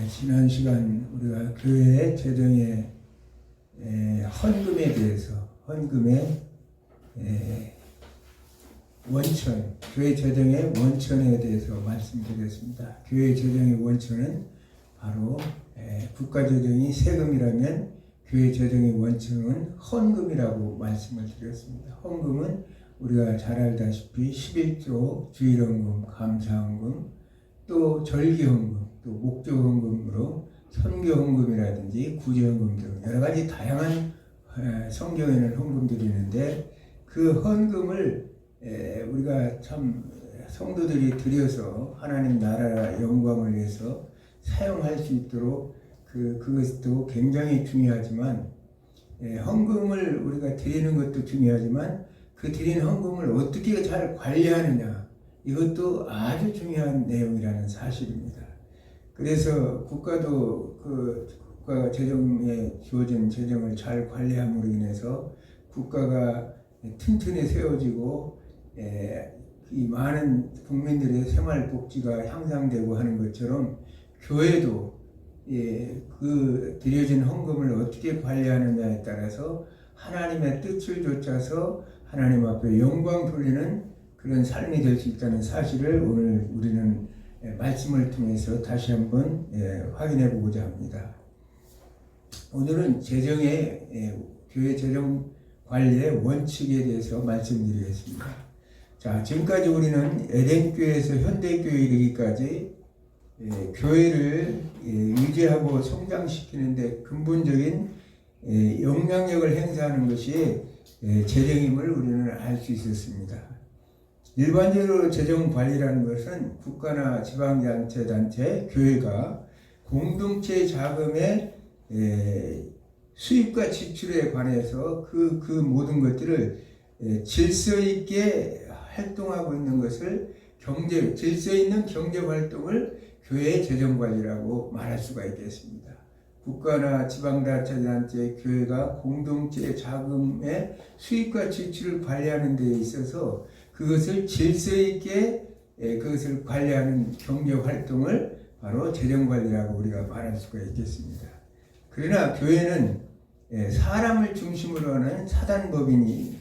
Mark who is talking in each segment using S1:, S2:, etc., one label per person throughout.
S1: 지난 시간 우리가 교회 재정의 헌금에 대해서, 헌금의 원천, 교회 재정의 원천에 대해서 말씀드렸습니다. 교회 재정의 원천은 바로 국가 재정이 세금이라면 교회 재정의 원천은 헌금이라고 말씀을 드렸습니다. 헌금은 우리가 잘 알다시피 11조, 주일헌금, 감사헌금, 또 절기헌금, 또 목적헌금으로 선교헌금이라든지 구제헌금 등 여러 가지 다양한 성경에는 헌금들이 있는데, 그 헌금을 우리가 참 성도들이 드려서 하나님 나라 영광을 위해서 사용할 수 있도록 그것도 굉장히 중요하지만, 헌금을 우리가 드리는 것도 중요하지만 그 드린 헌금을 어떻게 잘 관리하느냐, 이것도 아주 중요한 내용이라는 사실입니다. 그래서 국가도 국가 재정에 주어진 재정을 잘 관리함으로 인해서 국가가 튼튼히 세워지고 이 많은 국민들의 생활 복지가 향상되고 하는 것처럼, 교회도 그 드려진 헌금을 어떻게 관리하느냐에 따라서 하나님의 뜻을 좇아서 하나님 앞에 영광 돌리는 그런 삶이 될 수 있다는 사실을 오늘 우리는 말씀을 통해서 다시 한번 확인해 보고자 합니다. 오늘은 교회 재정 관리의 원칙에 대해서 말씀드리겠습니다. 자, 지금까지 우리는 에덴교회에서 현대교회에 이르기까지 교회를 유지하고 성장시키는데 근본적인 영향력을 행사하는 것이 재정임을 우리는 알 수 있었습니다. 일반적으로 재정 관리라는 것은 국가나 지방자치단체, 교회가 공동체 자금의 수입과 지출에 관해서 그 모든 것들을 질서 있게 활동하고 있는 것을 질서 있는 경제 활동을 교회의 재정 관리라고 말할 수가 있겠습니다. 국가나 지방자치단체, 교회가 공동체 자금의 수입과 지출을 관리하는 데 있어서 그것을 질서 있게 그것을 관리하는 경제 활동을 바로 재정 관리라고 우리가 말할 수가 있겠습니다. 그러나 교회는 사람을 중심으로 하는 사단법인이고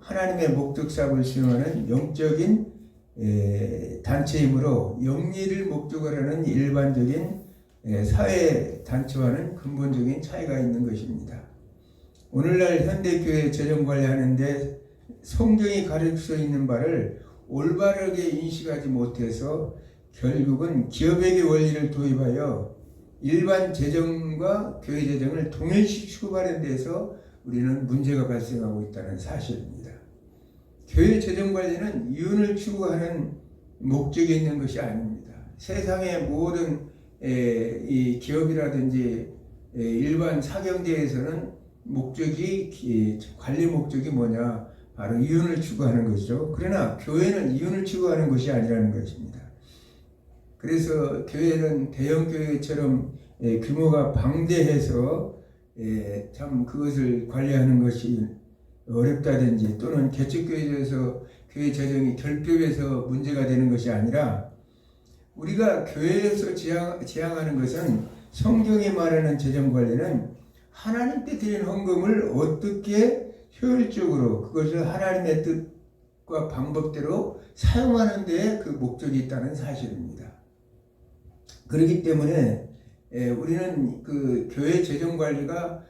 S1: 하나님의 목적 사업을 수행하는 영적인 단체이므로 영리를 목적으로 하는 일반적인 사회 단체와는 근본적인 차이가 있는 것입니다. 오늘날 현대교회 재정 관리하는데 성경이 가르쳐 있는 바를 올바르게 인식하지 못해서 결국은 기업에게 원리를 도입하여 일반 재정과 교회 재정을 동일시키고 하는 데서 우리는 문제가 발생하고 있다는 사실입니다. 교회 재정 관리는 이윤을 추구하는 목적이 있는 것이 아닙니다. 세상의 모든 이 기업이라든지 일반 사경제에서는 관리 목적이 뭐냐? 바로 이윤을 추구하는 것이죠. 그러나 교회는 이윤을 추구하는 것이 아니라는 것입니다. 그래서 교회는 대형 교회처럼 규모가 방대해서 참 그것을 관리하는 것이 어렵다든지, 또는 개척교회에서 교회 재정이 결핍해서 문제가 되는 것이 아니라, 우리가 교회에서 지향하는 것은, 성경이 말하는 재정 관리는 하나님께 드린 헌금을 어떻게 효율적으로 그것을 하나님의 뜻과 방법대로 사용하는 데에 그 목적이 있다는 사실입니다. 그렇기 때문에 우리는 그 교회 재정 관리가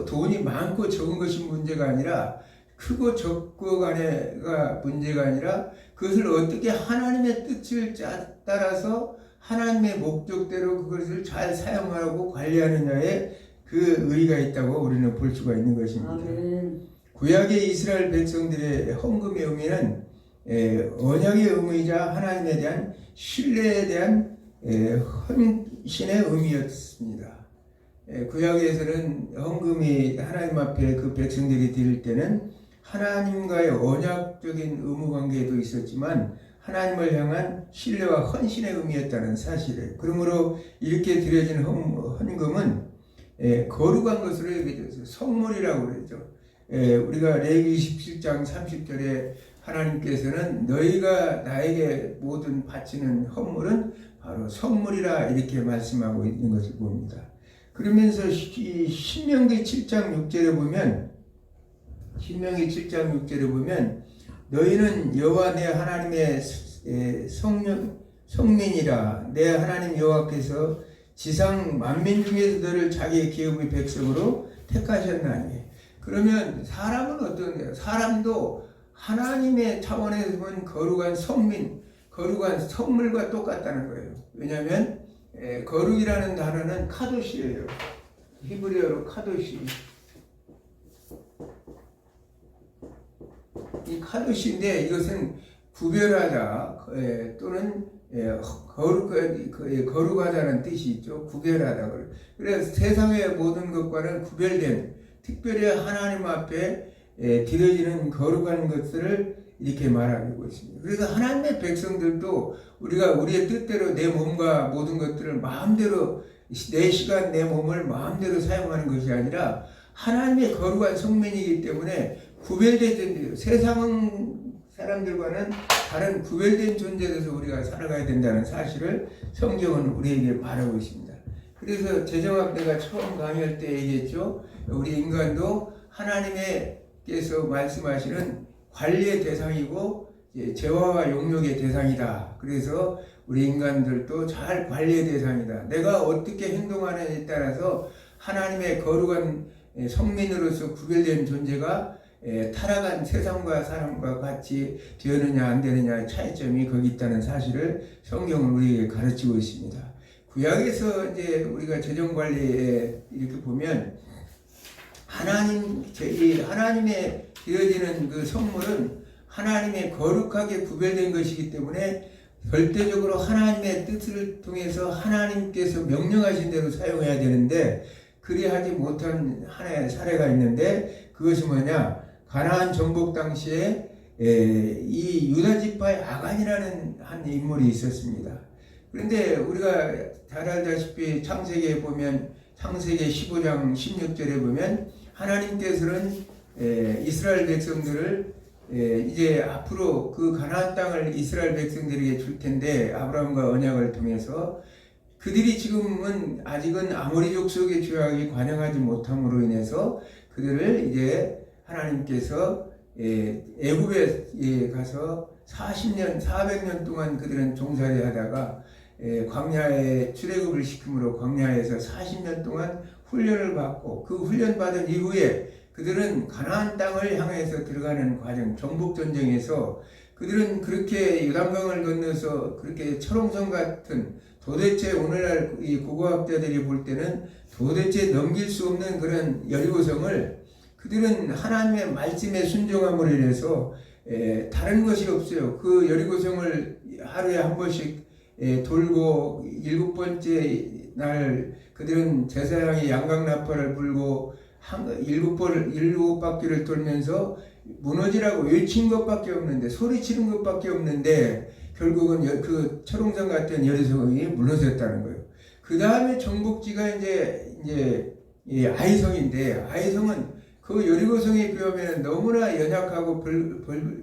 S1: 돈이 많고 적은 것이 문제가 아니라, 크고 적고 간에가 문제가 아니라, 그것을 어떻게 하나님의 뜻을 따라서 하나님의 목적대로 그것을 잘 사용하고 관리하느냐에 그 의의가 있다고 우리는 볼 수가 있는 것입니다. 아멘. 구약의 이스라엘 백성들의 헌금의 의미는 언약의 의미이자 하나님에 대한 신뢰에 대한 헌신의 의미였습니다. 구약에서는 헌금이 하나님 앞에 그 백성들이 드릴 때는 하나님과의 언약적인 의무관계도 있었지만 하나님을 향한 신뢰와 헌신의 의미였다는 사실이에요. 그러므로 이렇게 드려진 헌금은 거룩한 것으로 여겨져서 성물이라고 그러죠. 우리가 레위기 17장 30절에 하나님께서는 너희가 나에게 모든 바치는 헌물은 바로 성물이라 이렇게 말씀하고 있는 것을 봅니다. 그러면서 이 신명기 7장 6절에 보면 너희는 여호와 내 하나님의 성민이라. 내 하나님 여호와께서 지상 만민 중에서 너를 자기의 기업의 백성으로 택하셨나니. 그러면 사람은 어떤데요? 사람도 하나님의 차원에서 본 거룩한 성민, 거룩한 성물과 똑같다는 거예요. 왜냐하면 거룩이라는 단어는 카도시예요. 히브리어로 카도시. 이 카도시인데 이것은 구별하다 또는 거룩하다는 뜻이 있죠. 구별하다. 그래서 세상의 모든 것과는 구별된 특별히 하나님 앞에 드려지는 거룩한 것들을 이렇게 말하고 있습니다. 그래서 하나님의 백성들도 우리가 우리의 뜻대로 내 몸과 모든 것들을 마음대로 내 시간 내 몸을 마음대로 사용하는 것이 아니라 하나님의 거룩한 성민이기 때문에 구별된 세상 사람들과는 다른 구별된 존재로서 우리가 살아가야 된다는 사실을 성경은 우리에게 말하고 있습니다. 그래서 재정학 내가 처음 강의할 때 얘기했죠. 우리 인간도 하나님께서 말씀하시는 관리의 대상이고 재화와 용력의 대상이다. 그래서 우리 인간들도 잘 관리의 대상이다. 내가 어떻게 행동하느냐에 따라서 하나님의 거룩한 성민으로서 구별된 존재가 타락한 세상과 사람과 같이 되느냐 안 되느냐의 차이점이 거기 있다는 사실을 성경은 우리에게 가르치고 있습니다. 구약에서 이제 우리가 재정 관리에 이렇게 보면 하나님의 되어지는 그 성물은 하나님의 거룩하게 구별된 것이기 때문에 절대적으로 하나님의 뜻을 통해서 하나님께서 명령하신 대로 사용해야 되는데 그리하지 못한 하나의 사례가 있는데 그것이 뭐냐? 가나안 정복 당시에 이 유다 지파의 아간이라는 한 인물이 있었습니다. 그런데 우리가 잘 알다시피 창세기에 보면 창세기 15장 16절에 보면 하나님께서는 이스라엘 백성들을 이제 앞으로 그 가나안 땅을 이스라엘 백성들에게 줄 텐데 아브라함과 언약을 통해서 그들이 지금은 아직은 아모리족 속의 죄악이 관영하지 못함으로 인해서 그들을 이제 하나님께서 애굽에 가서 400년 동안 그들은 종살이 하다가 광야에 출애굽을 시킴으로 광야에서 40년 동안 훈련을 받고 그 훈련 받은 이후에 그들은 가나안 땅을 향해서 들어가는 과정, 정복 전쟁에서 그들은 그렇게 요단강을 건너서 그렇게 철옹성 같은 도대체 오늘날 이 고고학자들이 볼 때는 도대체 넘길 수 없는 그런 여리고성을 그들은 하나님의 말씀에 순종함으로 인해서 다른 것이 없어요. 그 여리고성을 하루에 한 번씩 돌고 7번째 날 그들은 제사장이 양강나팔을 불고 7바퀴를 돌면서 무너지라고 외친 것밖에 없는데 소리치는 것밖에 없는데 결국은 그 철옹성 같은 여리고성이 무너졌다는 거예요. 그 다음에 정복지가 이제 아이성인데 아이성은 그 여리고성에 비하면 너무나 연약하고 별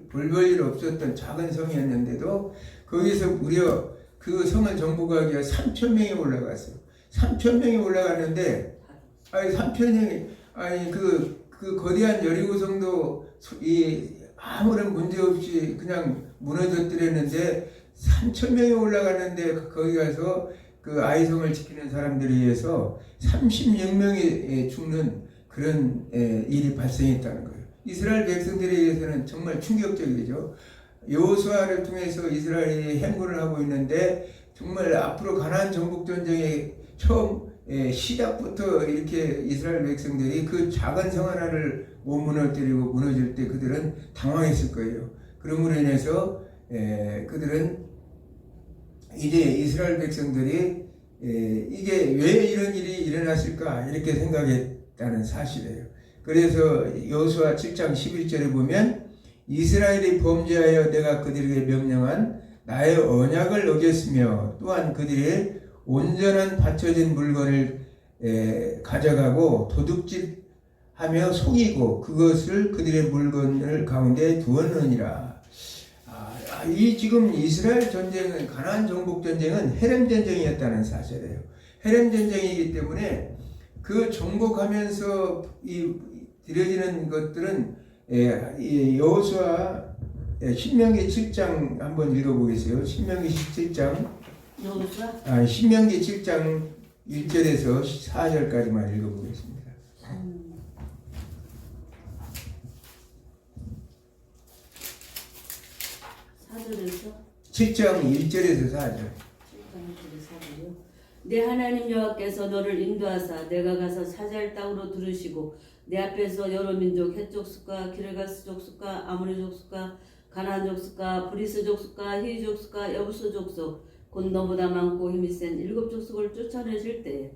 S1: 볼 일 없었던 작은 성이었는데도 거기서 무려 그 성을 정복하기 위해 3,000명이 올라갔어요. 3,000명이 올라갔는데 그 거대한 여리고성도 아무런 문제 없이 그냥 무너졌더랬는데 3,000명이 올라갔는데 거기 가서 그 아이성을 지키는 사람들에 의해서 36명이 죽는 그런 일이 발생했다는 거예요. 이스라엘 백성들에 의해서는 정말 충격적이죠. 여호수아를 통해서 이스라엘이 행군을 하고 있는데 정말 앞으로 가나안 정복 전쟁의 처음 시작부터 이렇게 이스라엘 백성들이 그 작은 성 하나를 못 무너뜨리고 무너질 때 그들은 당황했을 거예요. 그러므로 인해서 그들은 이제 이스라엘 백성들이 이게 왜 이런 일이 일어났을까 이렇게 생각했다는 사실이에요. 그래서 여호수아 7장 11절에 보면 이스라엘이 범죄하여 내가 그들에게 명령한 나의 언약을 어겼으며 또한 그들의 온전한 바쳐진 물건을 가져가고 도둑질하며 속이고 그것을 그들의 물건을 가운데 두었느니라. 이 지금 이스라엘 전쟁은 가나안 정복 전쟁은 헤렘 전쟁이었다는 사실이에요. 헤렘 전쟁이기 때문에 그 정복하면서 이 드려지는 것들은 여호수아 신명기 7장 한번 읽어보겠어요. 신명기 7장 신명기 7장 1절에서 4절까지만 읽어보겠습니다.
S2: 4절에서
S1: 7장 1절에서 4절.
S2: 내 하나님 여호와께서 너를 인도하사 내가 가서 사잘 땅으로 두르시고 내 앞에서 여러 민족 헷 족속과 기르가스 족속과 아모리 족속과 가나안 족속과 브리스 족속과 히위 족속과 여부스 족속 곧 너보다 많고 힘이 센 7 족속을 쫓아내실 때에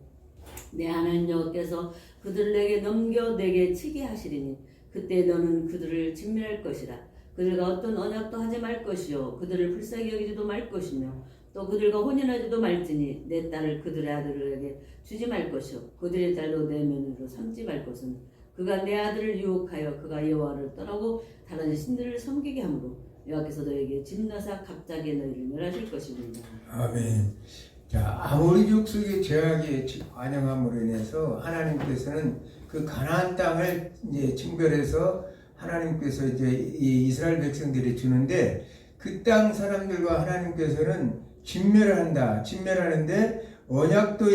S2: 내 하나님 여호와께서 그들을 내게 넘겨 내게 치게 하시리니 그때 너는 그들을 진멸할 것이라. 그들과 어떤 언약도 하지 말 것이요 그들을 불쌍히 여기지도 말 것이며 또 그들과 혼인하지도 말지니 내 딸을 그들의 아들에게 주지 말 것이요 그들의 딸도 내 며느리로 삼지 말 것은 그가 내 아들을 유혹하여 그가 여호와를 떠나고 다른 신들을 섬기게 하므로 여호와께서 너에게 진노하사 갑자기 너희를 멸하실 것입니다.
S1: 아멘. 자, 아모리 족속의 죄악에 반영함으로 인해서 하나님께서는 그 가나안 땅을 이제 징별해서 하나님께서 이제 이 이스라엘 백성들이 주는데 그 땅 사람들과 하나님께서는 진멸한다. 진멸하는데 언약도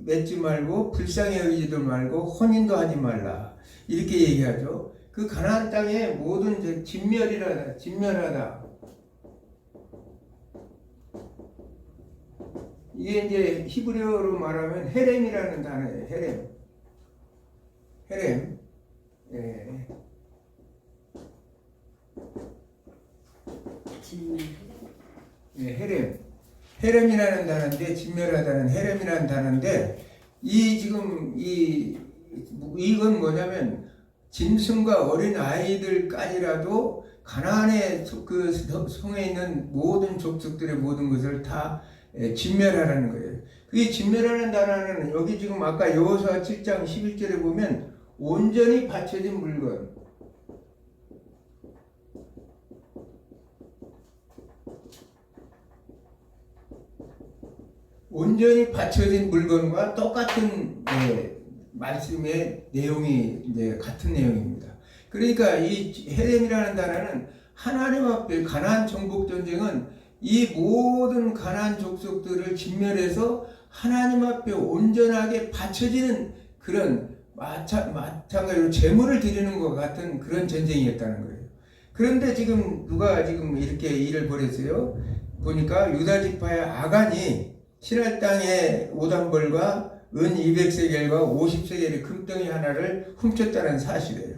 S1: 맺지 말고 불쌍히 여기지도 말고 혼인도 하지 말라. 이렇게 얘기하죠. 그 가나안 땅의 모든 진멸하다. 이게 이제 히브리어로 말하면 헤렘이라는 단어예요. 헤렘. 예. 헤렘이라는 단어인데 진멸하다는 헤렘이라는 단어인데 이 지금 이건 뭐냐면 짐승과 어린 아이들까지라도 가나안의 그 성에 있는 모든 족속들의 모든 것을 다 진멸하라는 거예요. 이 진멸하는 단어는 여기 지금 아까 여호수아 7장 11절에 보면 온전히 바쳐진 물건. 온전히 받쳐진 물건과 똑같은 말씀의 내용이 같은 내용입니다. 그러니까 이 헤렘이라는 단어는 하나님 앞에 가나안 정복 전쟁은 이 모든 가나안 족속들을 진멸해서 하나님 앞에 온전하게 바쳐지는 그런 마찬가지로 제물을 드리는 것 같은 그런 전쟁이었다는 거예요. 그런데 지금 누가 지금 이렇게 일을 벌였어요? 보니까 유다 지파의 아간이 신할 땅의 오단벌과 은 200세겔과 50세겔의 금덩이 하나를 훔쳤다는 사실이에요.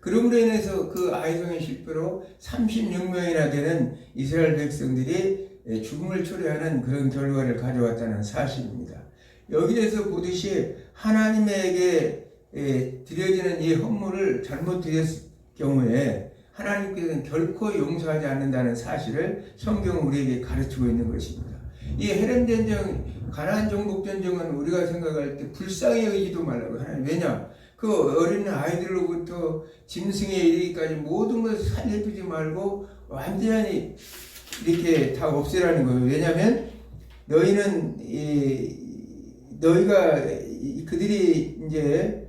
S1: 그럼으로 인해서 그 아이성의 실패로 36명이나 되는 이스라엘 백성들이 죽음을 초래하는 그런 결과를 가져왔다는 사실입니다. 여기에서 보듯이 하나님에게 드려지는 이 헌물을 잘못 드렸을 경우에 하나님께서는 결코 용서하지 않는다는 사실을 성경은 우리에게 가르치고 있는 것입니다. 이 헤렘 전쟁, 가나안 정복 전쟁은 우리가 생각할 때 불쌍히 여기지도 말라고 하나님. 왜냐? 그 어린 아이들로부터 짐승에 이르기까지 모든 것을 살려두지 말고 완전히 이렇게 다 없애라는 거예요. 왜냐하면 너희는 너희가 그들이 이제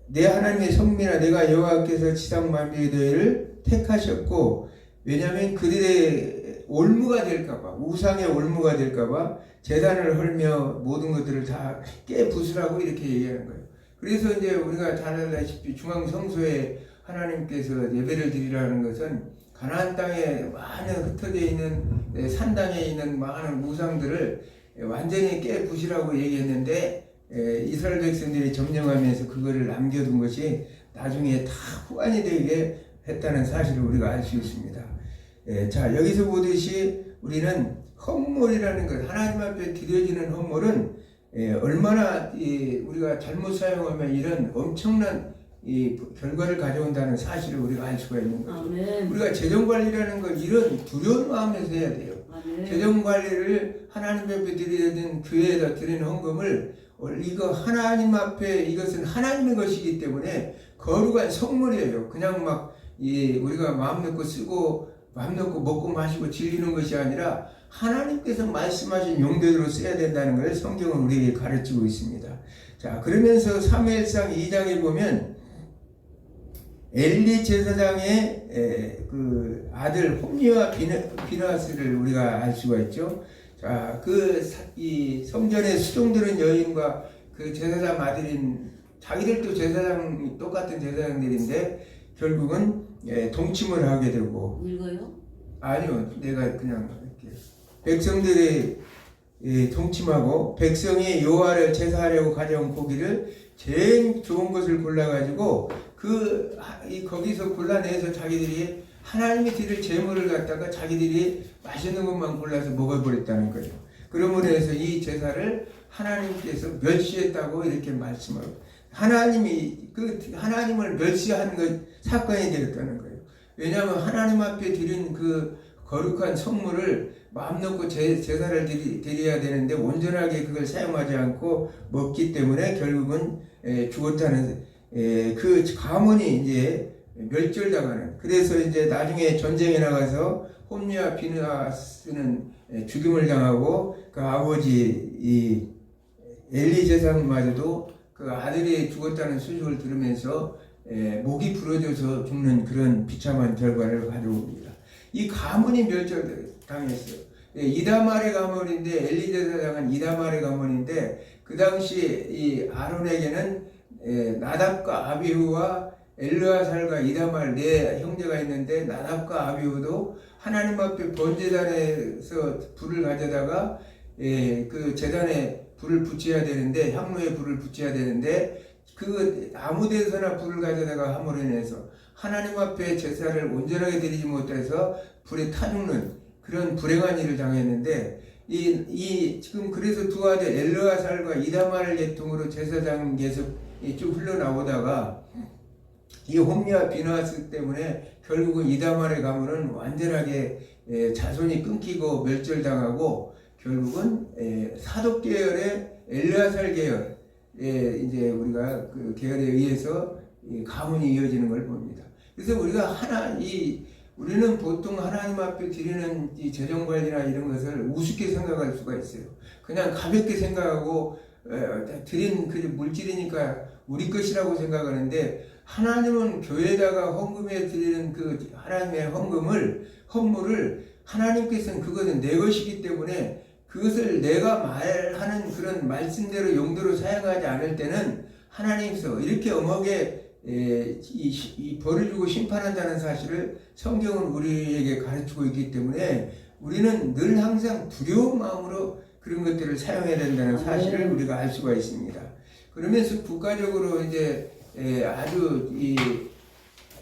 S1: 내 하나님의 성민아 내가 여호와께서 지상 만민의 너희를 택하셨고 왜냐하면 그들의 올무가 될까봐 우상의 올무가 될까봐 제단을 헐며 모든 것들을 다 깨부수라고 이렇게 얘기하는 거예요. 그래서 이제 우리가 잘 알다시피 중앙 성소에 하나님께서 예배를 드리라는 것은 가나안 땅에 많은 흩어져 있는 산당에 있는 많은 우상들을 완전히 깨부시라고 얘기했는데 이스라엘 백성들이 점령하면서 그거를 남겨둔 것이 나중에 다 후환이 되게 했다는 사실을 우리가 알 수 있습니다. 자, 여기서 보듯이 우리는 헌물이라는 것, 하나님 앞에 드려지는 헌물은 얼마나 우리가 잘못 사용하면 이런 엄청난 결과를 가져온다는 사실을 우리가 알 수가 있는 거죠.
S2: 아멘.
S1: 우리가 재정관리라는 걸 이런 두려운 마음에서 해야 돼요. 아멘. 재정관리를 하나님 앞에 드리는 교회에다 드리는 헌금을 이거 하나님 앞에 이것은 하나님의 것이기 때문에 거룩한 성물이에요. 그냥 막 우리가 마음 놓고 쓰고 맘 놓고 먹고 마시고 즐기는 것이 아니라 하나님께서 말씀하신 용도로 써야 된다는 걸 성경은 우리에게 가르치고 있습니다. 자, 그러면서 사무엘상 2장에 보면 엘리 제사장의 그 아들 홈리와 비느하스를 우리가 알 수가 있죠. 자, 이 성전에 수종드는 여인과 그 제사장 아들인 자기들도 제사장 똑같은 제사장들인데 결국은 동침을 하게 되고.
S2: 읽어요?
S1: 아니요, 내가 그냥 이렇게 백성들이 동침하고 백성이 여호와를 제사하려고 가져온 고기를 제일 좋은 것을 골라가지고 거기서 골라내서 자기들이 하나님이 드릴 제물을 갖다가 자기들이 맛있는 것만 골라서 먹어버렸다는 거예요. 그러므로 해서 이 제사를 하나님께서 멸시했다고 이렇게 말씀하고 하나님이 하나님을 멸시하는 것 사건이 되었다는 거예요. 왜냐하면 하나님 앞에 드린 그 거룩한 선물을 마음 놓고 제사를 드려야 되는데 온전하게 그걸 사용하지 않고 먹기 때문에 결국은 죽었다는 그 가문이 이제 멸절당하는. 그래서 이제 나중에 전쟁에 나가서 홈리와 비느하스는 죽임을 당하고 그 아버지 이 엘리 제사장마저도 그 아들이 죽었다는 소식을 들으면서 목이 부러져서 죽는 그런 비참한 결과를 가져옵니다. 이 가문이 멸절당했어요. 이다말의 가문인데 엘리 제사장은 이다말의 가문인데 그 당시 이 아론에게는 나답과 아비후와 엘르아살과 이다말 네 형제가 있는데 나답과 아비후도 하나님 앞에 번제단에서 불을 가져다가 그 제단에 불을 붙여야 되는데 향로에 불을 붙여야 되는데 그 아무 데서나 불을 가져다가 함으로 인해서 하나님 앞에 제사를 온전하게 드리지 못해서 불에 타 죽는 그런 불행한 일을 당했는데 지금 그래서 두 아들 엘르아살과 이다말을 계통으로 제사장 계속 쭉 흘러나오다가 이 홈리와 비느하스 때문에 결국은 이다말의 가문은 완전하게 자손이 끊기고 멸절당하고 결국은 사독 계열의 엘르아살 계열 이제 우리가 그 계열에 의해서 가문이 이어지는 걸 봅니다. 그래서 우리가 우리는 보통 하나님 앞에 드리는 이 재정 관리나 이런 것을 우습게 생각할 수가 있어요. 그냥 가볍게 생각하고 드린 그 물질이니까 우리 것이라고 생각하는데 하나님은 교회에다가 헌금에 드리는 그 하나님의 헌물을 하나님께서는 그것은 내 것이기 때문에 그것을 내가 말하는 그런 말씀대로 용도로 사용하지 않을 때는 하나님께서 이렇게 엄하게 이 벌을 주고 심판한다는 사실을 성경은 우리에게 가르치고 있기 때문에 우리는 늘 항상 두려운 마음으로 그런 것들을 사용해야 된다는 사실을 우리가 알 수가 있습니다. 그러면서 국가적으로 이제 아주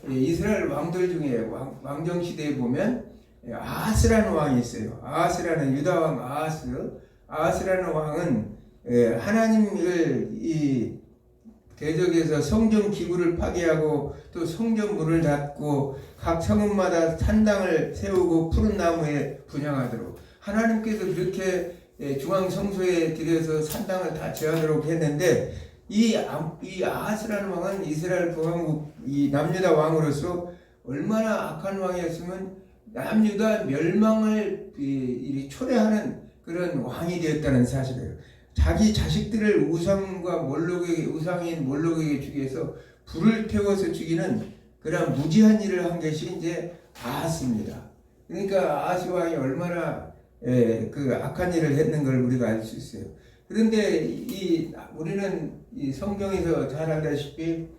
S1: 이스라엘 왕들 중에 왕정 시대에 보면 아하스라는 왕이 있어요. 아하스라는 유다 왕 아하스라는 왕은 하나님을 대적에서 성전 기구를 파괴하고 또 성전 문을 닫고 각 성읍마다 산당을 세우고 푸른 나무에 분향하도록 하나님께서 그렇게 중앙 성소에 들여서 산당을 다 제하도록 했는데 이 아하스라는 왕은 이스라엘 북왕국 이 남유다 왕으로서 얼마나 악한 왕이었으면 남유다 멸망을 초래하는 그런 왕이 되었다는 사실이에요. 자기 자식들을 우상인 몰록에게 주기 위해서 불을 태워서 죽이는 그런 무지한 일을 한 것이 이제 아하스입니다. 그러니까 아하스 왕이 얼마나 그 악한 일을 했는 걸 우리가 알 수 있어요. 그런데 우리는 이 성경에서 잘 알다시피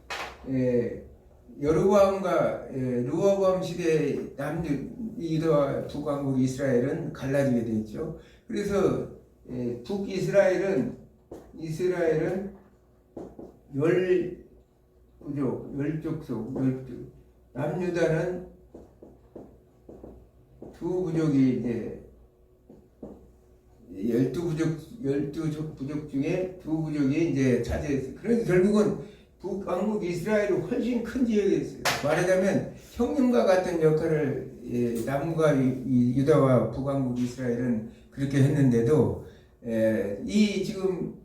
S1: 여로보암과 르호보암 시대 남유다와 북왕국 이스라엘은 갈라지게 되었죠. 그래서 북이스라엘은 열족속 남유다는 두 부족이 이제 12부족 중에 두 부족이 이제 차지했어요. 그래서 결국은 북왕국 이스라엘이 훨씬 큰 지역이 있어요. 말하자면 형님과 같은 역할을 남과 유다와 북왕국 이스라엘은 그렇게 했는데도 지금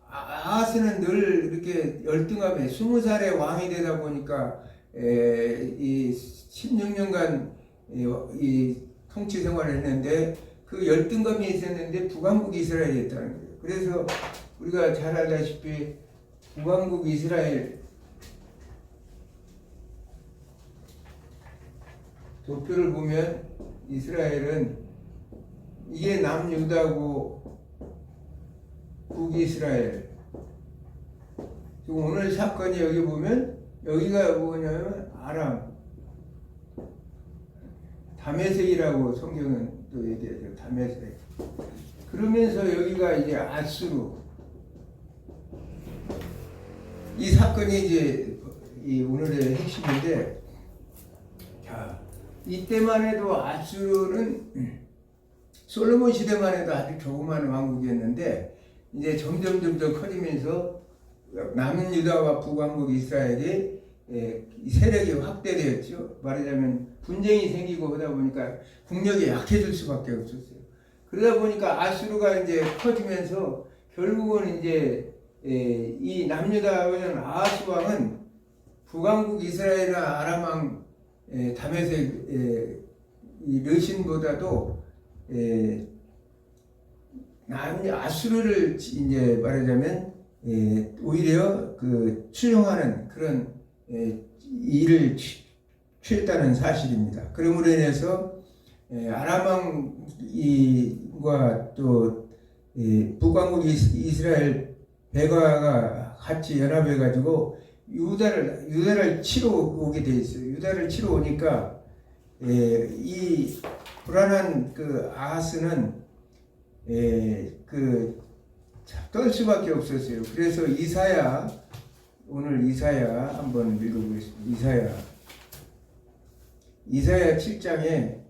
S1: 아하스는 늘 이렇게 열등함에 20살의 왕이 되다 보니까 이 16년간 이 통치 생활을 했는데 그 열등감이 있었는데 북왕국 이스라엘이었다는 거예요. 그래서 우리가 잘 알다시피 북왕국 이스라엘 도표를 보면 이스라엘은 이게 남유다고 북이스라엘. 지금 오늘 사건이 여기 보면 여기가 뭐냐면 아람 다메섹이라고 성경은 또 얘기하죠. 다메섹. 그러면서 여기가 이제 아수르. 이 사건이 이제 이 오늘의 핵심인데, 자, 이때만 해도 아수르는 솔로몬 시대만 해도 아주 조그마한 왕국이었는데 이제 점점 커지면서 남유다와 북왕국 이스라엘이 세력이 확대되었죠. 말하자면 분쟁이 생기고 하다 보니까 국력이 약해질 수밖에 없었어요. 그러다 보니까 아수르가 이제 커지면서 결국은 이제 이 남유다의 아하스 왕은 북왕국 이스라엘이나 아람 왕 다메섹 이 르신보다도 아수르를 이제 말하자면 오히려 그 추종하는 그런 일을 취했다는 사실입니다. 그러므로 인해서 아람 왕과 또 북왕국 이스라엘 백화가 같이 연합해 가지고 유다를 치러 오게 돼 있어요. 유다를 치러 오니까 이 불안한 그 아하스는 떨 수밖에 없었어요. 그래서 오늘 이사야 한번 읽어보겠습니다. 이사야 7장에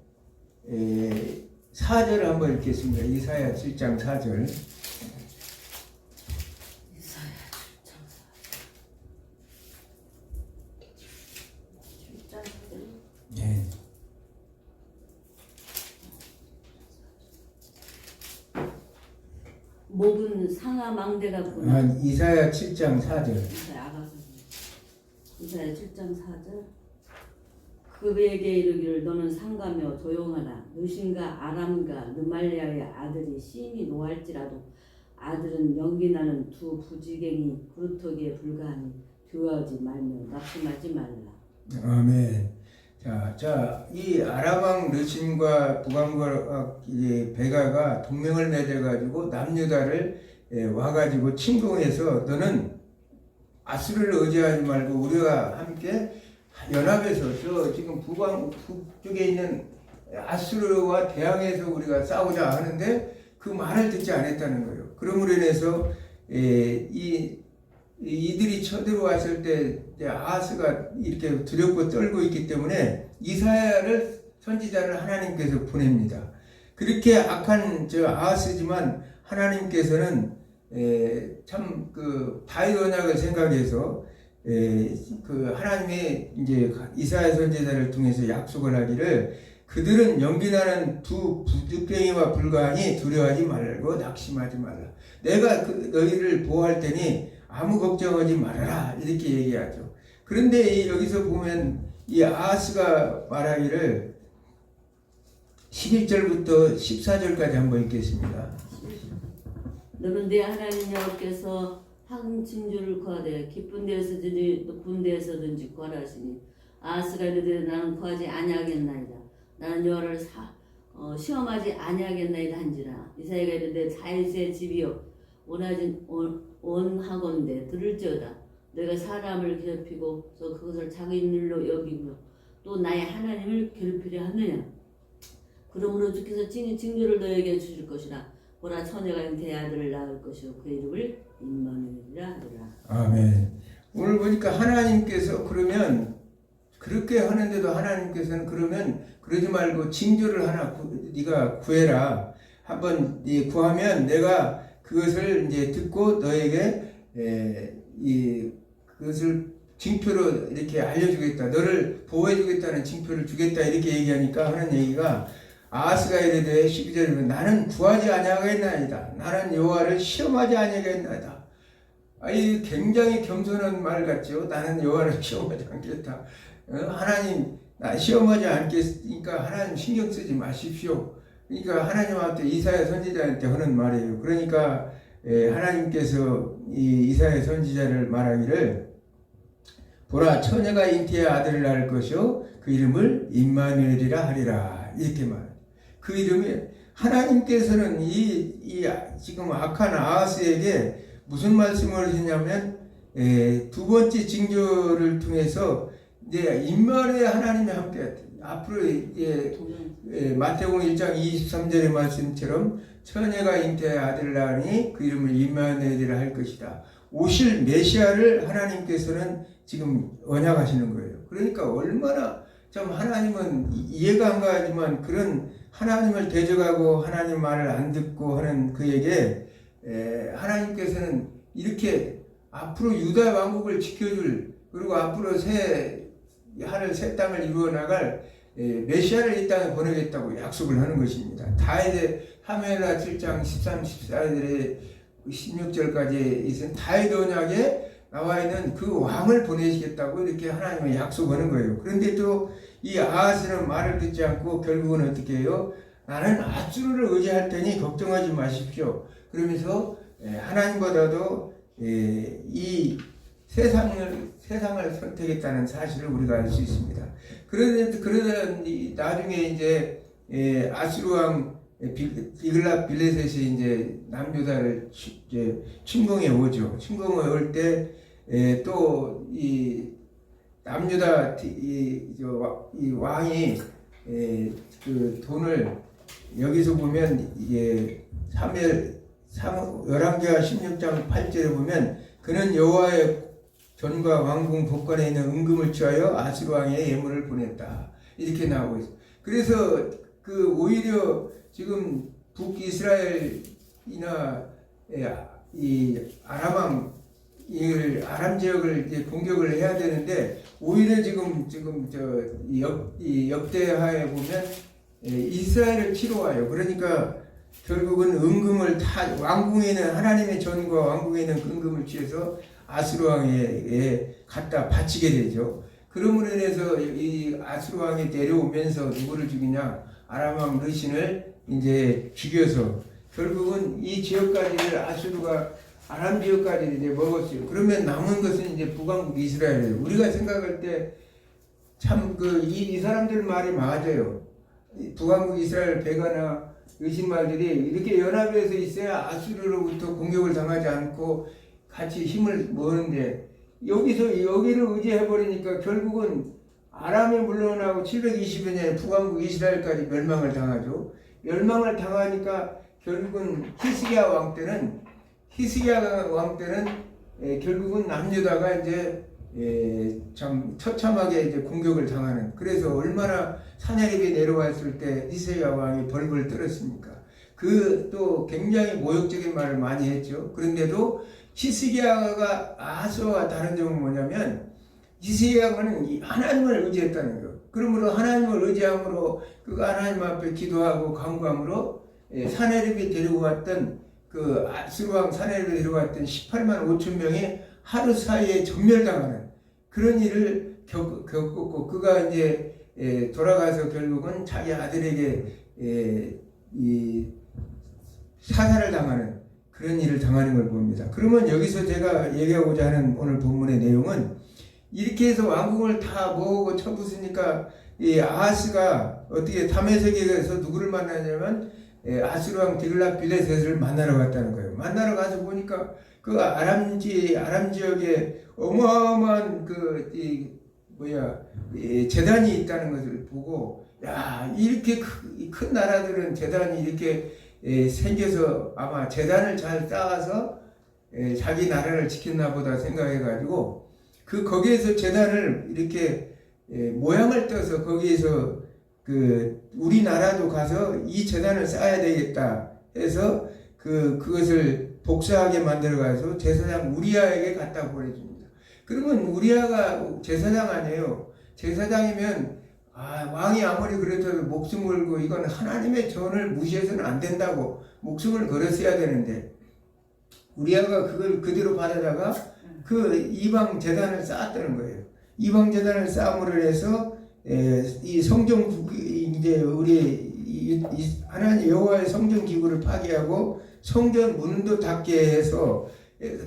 S1: 4절을 한번 읽겠습니다. 이사야 7장 4절. 예.
S2: 목은 상하 망대 같구나.
S1: 이사야 7장 4절.
S2: 이사야 7장 4절. 그에게 이르기를 너는 상가며 조용하라. 누신과 아람과 느말리아의 아들이 심히 노할지라도 아들은 연기나는 두 부지갱이 그루터기에 불과하니 두려워하지 말며 낙심하지 말라.
S1: 아멘. 자, 이 아람왕 르신과 북왕국 베가가 동맹을 맺어가지고 남유다를 와가지고 침공해서 너는 아수르를 의지하지 말고 우리가 함께 연합해서 저 지금 북쪽에 있는 아수르와 대항해서 우리가 싸우자 하는데 그 말을 듣지 않았다는 거예요. 그러므로 인해서 이들이 쳐들어왔을 때 아하스가 이렇게 두렵고 떨고 있기 때문에 이사야를 선지자를 하나님께서 보냅니다. 그렇게 악한 아하스지만 하나님께서는 참 그 다윗 언약을 생각해서 그 하나님의 이제 이사야 선지자를 통해서 약속을 하기를 그들은 연기나는 두 부득갱이와 불과하니 두려워하지 말고 낙심하지 말라. 내가 너희를 보호할 테니 아무 걱정하지 말아라 이렇게 얘기하죠. 그런데 여기서 보면 이 아하스가 말하기를 11절부터 14절까지 한번 읽겠습니다.
S2: 너는 내 하나님 여호와께서 항칭주를 거하되 기쁜 데에서든지 높은 데에서든지 거하시니 아하스가 이르되 나는 거하지 아니하겠나이다. 나는 여호와를 시험하지 아니하겠나이다 한지라. 이사야가 이르되 다윗의 집이여 원하건대 들을지어다. 내가 사람을 괴롭히고 또 그것을 자기 일로 여기며 또 나의 하나님을 괴롭히려 하느냐. 그러므로 주께서 친히 징조를 너에게 주실 것이라. 보라 처녀가 잉태의 아들을 낳을 것이요 그 이름을 임마누엘이라 하리라.
S1: 아멘. 오늘 보니까 하나님께서 그러면 그렇게 하는데도 하나님께서는 그러면 그러지 말고 징조를 하나 네가 구해라. 한번 구하면 내가 그것을 이제 듣고 너에게 그것을 징표로 이렇게 알려주겠다. 너를 보호해주겠다는 징표를 주겠다. 이렇게 얘기하니까 하는 얘기가 아하스가 이르되 12절에 나는 구하지 아니하겠나이다. 나는 여호와를 시험하지 아니하겠나이다. 굉장히 겸손한 말 같죠. 나는 여호와를 시험하지 않겠다. 하나님 시험하지 않겠으니까 하나님 신경 쓰지 마십시오. 그러니까 하나님한테 이사야 선지자한테 하는 말이에요. 그러니까 하나님께서 이 이사야 선지자를 말하기를 보라 처녀가 잉태의 아들을 낳을 것이요 그 이름을 임마누엘이라 하리라 이렇게 말해요. 그 이름이 하나님께서는 이 지금 악한 아하스에게 무슨 말씀을 하시냐면 두 번째 징조를 통해서 이제 임마누엘 하나님이 함께 앞으로 이제 마태복음 1장 23절의 말씀처럼 처녀가 잉태의 아들을 낳으니 그 이름을 임마누엘이라 할 것이다. 오실 메시아를 하나님께서는 지금 언약하시는 거예요. 그러니까 얼마나 참 하나님은 이해가 안 가지만 그런 하나님을 대적하고 하나님 말을 안 듣고 하는 그에게 하나님께서는 이렇게 앞으로 유다 왕국을 지켜줄 그리고 앞으로 하늘 새 땅을 이루어 나갈 메시아를 이 땅에 보내겠다고 약속을 하는 것입니다. 다윗의 사무엘하 7장 13, 14절에 16절까지 있은 다윗 언약에 나와 있는 그 왕을 보내시겠다고 이렇게 하나님은 약속하는 거예요. 그런데 또 이 아하스는 말을 듣지 않고 결국은 어떻게 해요? 나는 아수르를 의지할 테니 걱정하지 마십시오. 그러면서 하나님보다도 이 세상을 선택했다는 사실을 우리가 알 수 있습니다. 그러다 나중에 이제 아수르 왕 디글랏 빌레셋이 이제 남유다를 이제 침공해 오죠. 침공해 올 때 또 이 남유다 이 왕이 그 돈을 여기서 보면 이게 열왕기하 16장 8절에 보면 그는 여호와의 전과 왕궁 복관에 있는 은금을 취하여 아수르 왕의 예물을 보냈다 이렇게 나오고 있어요. 그래서 그 오히려 지금 북이스라엘이나 이 아람 지역을 이제 공격을 해야 되는데 오히려 지금 이 역대하에 보면 이스라엘을 치러 와요. 그러니까 결국은 은금을 왕궁에 있는 하나님의 전과 왕궁에 있는 은금을 취해서 아수르 왕에 갖다 바치게 되죠. 그러므로 인해서 이 아수르 왕이 내려오면서 누구를 죽이냐? 아람 왕 르신을 이제 죽여서 결국은 이 지역까지를 아수르가 아람 지역까지 이제 먹었어요. 그러면 남은 것은 이제 북왕국 이스라엘이에요. 우리가 생각할 때 참 이 사람들 말이 맞아요. 북왕국 이스라엘 베가나 의신 말들이 이렇게 연합해서 있어야 아수르로부터 공격을 당하지 않고 같이 힘을 모으는데 여기를 의지해버리니까 결국은 아람이 물러나고 720여 년에 북왕국 이스라엘까지 멸망을 당하죠. 멸망을 당하니까 결국은 히스기야 왕 때는 결국은 남유다가 이제 참 처참하게 이제 공격을 당하는 그래서 얼마나 사내립이 내려왔을 때 히스기야 왕이 벌벌 떨었습니까? 그 또 굉장히 모욕적인 말을 많이 했죠. 그런데도 히스기야가 아하스와 다른 점은 뭐냐면 히스기야는 하나님을 의지했다는 거. 그러므로 하나님을 의지함으로 그가 하나님 앞에 기도하고 간구함으로 사내립이 데리고 왔던 그 아수르 왕 사내립이 데리고 왔던 18만 5천 명이 하루 사이에 전멸당하는 그런 일을 겪었고 그가 이제 돌아가서 결국은 자기 아들에게 이 사살을 당하는 그런 일을 당하는 걸 봅니다. 그러면 여기서 제가 얘기하고자 하는 오늘 본문의 내용은 이렇게 해서 왕궁을 다 모으고 쳐부수니까 이 아하스가 어떻게 다메섹에서 누구를 만나냐면 아수르 왕 디글랏 빌레셋을 만나러 갔다는 거예요. 만나러 가서 보니까 그 아람 지역에 어마어마한 재단이 있다는 것을 보고 야 이렇게 큰 나라들은 재단이 이렇게 생겨서 아마 재단을 잘 쌓아서 자기 나라를 지켰나 보다 생각해가지고 거기에서 재단을 이렇게 모양을 떠서 거기에서 우리나라도 가서 이 재단을 쌓아야 되겠다 해서 그것을 복사하게 만들어가서 제사장 우리아에게 갖다 보내줍니다. 그러면 우리아가 제사장 아니에요. 제사장이면 왕이 아무리 그래도 목숨 걸고 이건 하나님의 전을 무시해서는 안 된다고 목숨을 걸었어야 되는데 우리아가 그걸 그대로 받아다가 그 이방 제단을 쌓았다는 거예요. 이방 제단을 쌓음으로 해서 이 성전 이제 우리 하나님 여호와의 성전 기구를 파괴하고 성전 문도 닫게 해서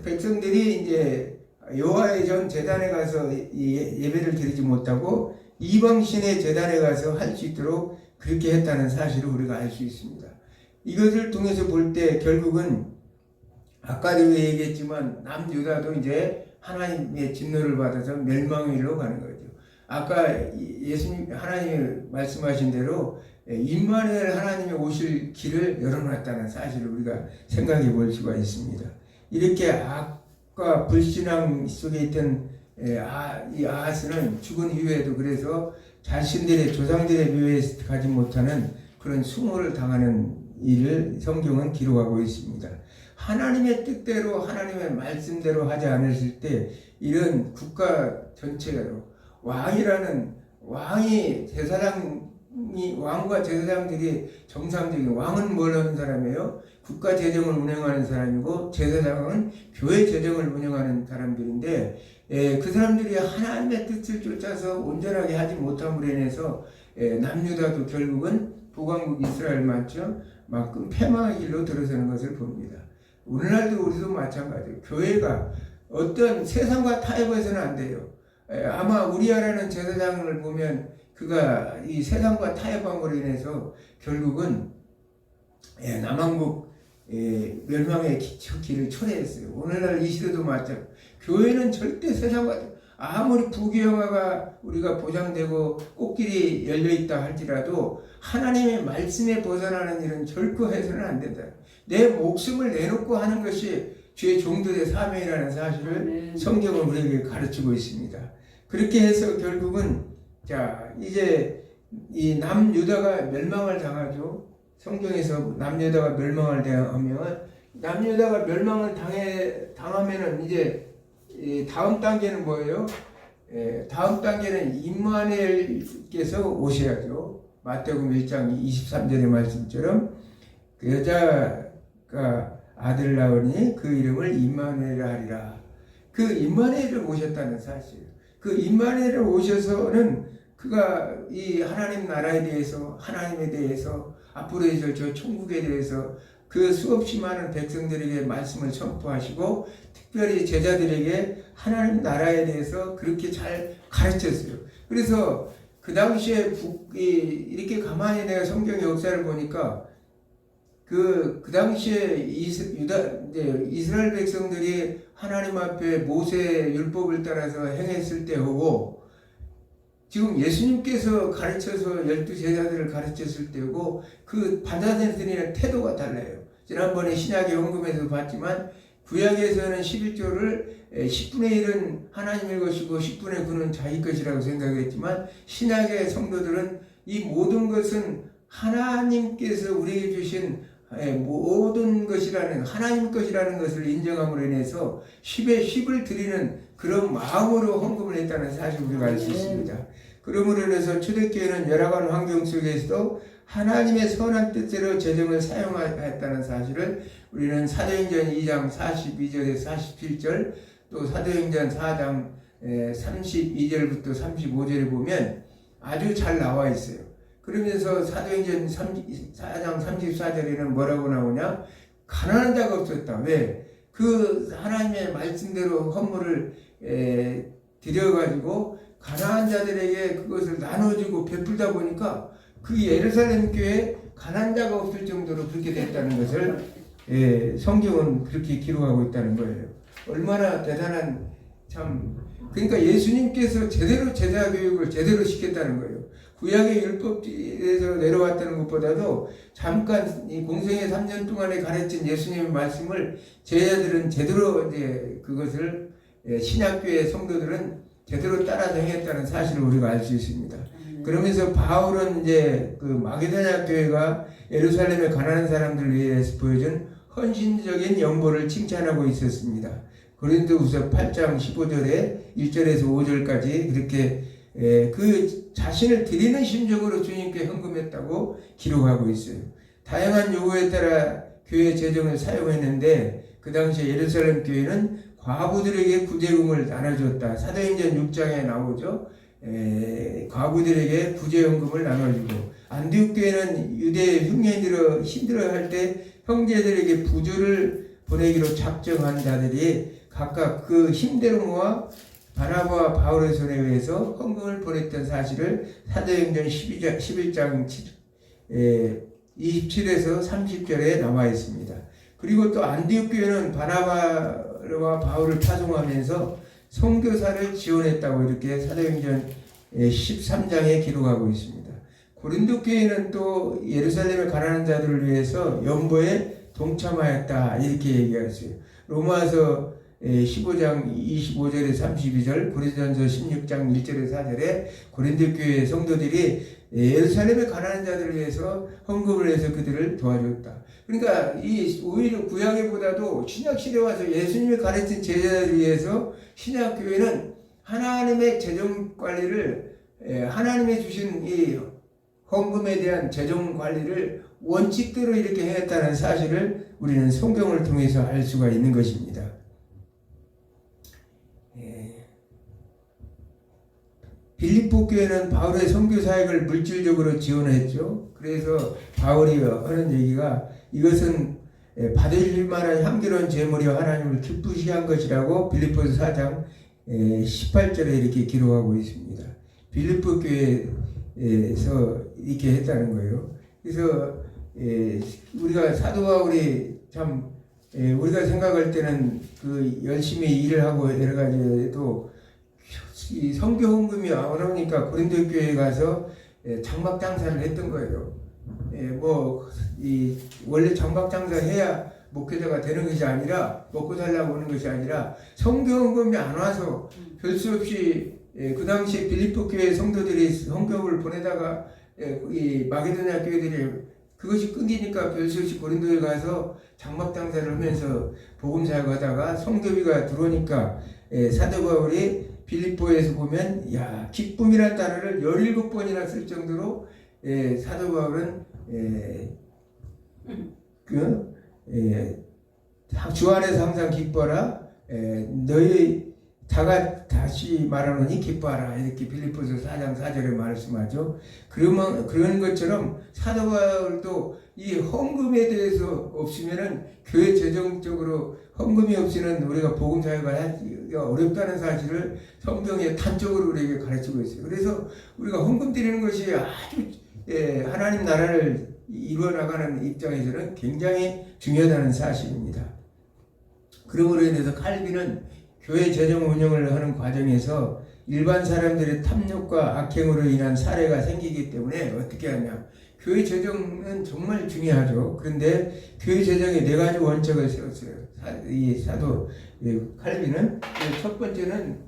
S1: 백성들이 이제 여호와의 전 제단에 가서 예배를 드리지 못하고 이방신의 제단에 가서 할 수 있도록 그렇게 했다는 사실을 우리가 알 수 있습니다. 이것을 통해서 볼 때 결국은 아까도 얘기했지만 남유다도 이제 하나님의 진노를 받아서 멸망의 일로 가는 거죠. 아까 예수님 하나님이 말씀하신 대로 임마누엘 하나님이 오실 길을 열어놨다는 사실을 우리가 생각해 볼 수가 있습니다. 이렇게 악과 불신앙 속에 있던 이 아하스는 죽은 이후에도 그래서 자신들의 조상들의 묘에 가지 못하는 그런 수모를 당하는 일을 성경은 기록하고 있습니다. 하나님의 뜻대로 하나님의 말씀대로 하지 않으실 때 이런 국가 전체로 왕이 제사장이 왕과 제사장들이 정상적인 왕은 뭘 하는 사람이에요? 국가 재정을 운영하는 사람이고 제사장은 교회 재정을 운영하는 사람들인데 그 사람들이 하나님의 뜻을 쫓아서 온전하게 하지 못함으로 인해서 남유다도 결국은 북왕국 이스라엘만큼 패망의 길로 들어서는 것을 봅니다. 오늘날도 우리도 마찬가지예요. 교회가 어떤 세상과 타협해서는 안 돼요. 아마 우리아라는 제사장을 보면 그가 이 세상과 타협함으로 인해서 결국은 남왕국 멸망의 길을 초래했어요. 오늘날 이 시대도 마찬가지. 교회는 절대 세상과 아무리 부귀영화가 우리가 보장되고 꽃길이 열려있다 할지라도 하나님의 말씀에 벗어나는 일은 결코 해서는 안 된다. 내 목숨을 내놓고 하는 것이 주의 종들의 사명이라는 사실을 성경은 우리에게 가르치고 있습니다. 그렇게 해서 결국은 이제 이 남유다가 멸망을 당하죠. 성경에서 남유다가 멸망을 당하면 남유다가 멸망을 당하면은 이제 다음 단계는 뭐예요? 다음 단계는 임마누엘께서 오셔야죠. 마태복음 1장 23절의 말씀처럼 그 여자가 아들 낳으니 그 이름을 임마누엘이라 하리라. 그 임마누엘을 오셨다는 사실. 그 임마누엘을 오셔서는 그가 이 하나님 나라에 대해서 하나님에 대해서 앞으로 있을 저 천국에 대해서 그 수없이 많은 백성들에게 말씀을 선포하시고 특별히 제자들에게 하나님 나라에 대해서 그렇게 잘 가르쳤어요. 그래서 그 당시에 이렇게 가만히 내가 성경 역사를 보니까 그 당시에 이스라엘 백성들이 하나님 앞에 모세의 율법을 따라서 행했을 때하고 지금 예수님께서 가르쳐서 12제자들을 가르쳤을 때고 그 받아들이는 태도가 달라요. 지난번에 신약의 헌금에서 봤지만 구약에서는 11조를 10분의 1은 하나님의 것이고 10분의 9는 자기 것이라고 생각했지만 신약의 성도들은 이 모든 것은 하나님께서 우리에게 주신 모든 것이라는 하나님 것이라는 것을 인정함으로 인해서 10에 10을 드리는 그런 마음으로 헌금을 했다는 사실을 우리가 알 수 있습니다. 그러므로 인해서 초대교회는 열악한 환경 속에서도 하나님의 선한 뜻대로 재정을 사용하였다는 사실을 우리는 사도행전 2장 42절에서 47절 또 사도행전 4장 32절부터 35절에 보면 아주 잘 나와 있어요. 그러면서 사도행전 4장 34절에는 뭐라고 나오냐? 가난한 자가 없었다. 왜? 그 하나님의 말씀대로 헌물을 드려가지고 가난한 자들에게 그것을 나눠주고 베풀다 보니까 그 예루살렘 교회에 가난한 자가 없을 정도로 그렇게 됐다는 것을 성경은 그렇게 기록하고 있다는 거예요. 얼마나 대단한 그러니까 예수님께서 제대로 제자 교육을 제대로 시켰다는 거예요. 구약의 율법에서 내려왔다는 것보다도 잠깐 이 공생의 3년 동안에 가르친 예수님의 말씀을 제자들은 제대로 이제 그것을 신약교회 성도들은 제대로 따라서 행했다는 사실을 우리가 알 수 있습니다. 그러면서 바울은 이제 그 마게도냐 교회가 예루살렘의 가난한 사람들을 위해서 보여준 헌신적인 연보를 칭찬하고 있었습니다. 고린도후서 8장 15절에 1절에서 5절까지 그렇게 그 자신을 드리는 심정으로 주님께 헌금했다고 기록하고 있어요. 다양한 요구에 따라 교회 재정을 사용했는데 그 당시에 예루살렘 교회는 과부들에게 구제금을 나눠줬다. 사도행전 6장에 나오죠. 과부들에게 구제연금을 나눠주고, 안디옥 교회는 유대 흉년들이 힘들어할 때 형제들에게 부조를 보내기로 작정한 자들이 각각 그 힘대로 모아 바나바와 바울의 손에 의해서 헌금을 보냈던 사실을 사도행전 11장 27에서 30절에 나와 있습니다. 그리고 또 안디옥 교회는 바나바와 바울을 파송하면서 선교사를 지원했다고 이렇게 사도행전 13장에 기록하고 있습니다. 고린도 교회는 또 예루살렘에 가난한 자들을 위해서 연보에 동참하였다 이렇게 얘기했어요. 로마서 15장 25절에 32절, 고린도전서 16장 1절에 4절에 고린도 교회 성도들이 예루살렘의 가난한 자들을 위해서 헌금을 해서 그들을 도와줬다. 그러니까 이 오히려 구약에보다도 신약 시대에 와서 예수님이 가르친 제자들을 위해서 신약 교회는 하나님의 재정 관리를 하나님이 주신 이 헌금에 대한 재정 관리를 원칙대로 이렇게 했다는 사실을 우리는 성경을 통해서 알 수가 있는 것입니다. 빌립보 교회는 바울의 선교 사역을 물질적으로 지원했죠. 그래서 바울이 하는 얘기가 이것은 받으실 만한 향기로운 제물이여 하나님을 기쁘시게 한 것이라고 빌립보서 4장 18절에 이렇게 기록하고 있습니다. 빌립보 교회에서 이렇게 했다는 거예요. 그래서 우리가 사도 바울이 참 우리가 생각할 때는 그 열심히 일을 하고 여러 가지 해도 이 선교 헌금이 어려우니까 고린도 교회에 가서 장막 장사를 했던 거예요. 원래 장막 장사 해야 목회자가 되는 것이 아니라 먹고 살라고 하는 것이 아니라 선교 헌금이 안 와서 별 수 없이 그 당시에 빌립보 교회 성도들이 헌금을 보내다가 이 마게도냐 교회들이 그것이 끊기니까 별 수 없이 고린도에 가서 장막 장사를 하면서 복음 사역하다가 선교비가 들어오니까 사도 바울이 빌립보에서 보면 기쁨이라는 단어를 17번이나 쓸 정도로 사도 바울은 주 안에서 항상 기뻐라, 너희 다시 말하노니 기뻐하라 이렇게 빌립보서 4장 4절에 말씀하죠. 그런 것처럼 사도 바울도 이 헌금에 대해서 없으면은 교회 재정적으로 헌금이 없이는 우리가 복음 사역을 하기가 어렵다는 사실을 성경에 단적으로 우리에게 가르치고 있어요. 그래서 우리가 헌금 드리는 것이 아주 하나님 나라를 이루어 나가는 입장에서는 굉장히 중요하다는 사실입니다. 그러므로 인해서 칼빈은 교회 재정 운영을 하는 과정에서 일반 사람들의 탐욕과 악행으로 인한 사례가 생기기 때문에 어떻게 하냐. 교회 재정은 정말 중요하죠. 그런데 교회 재정에 4가지 원칙을 세웠어요. 이 사도 칼빈은 첫 번째는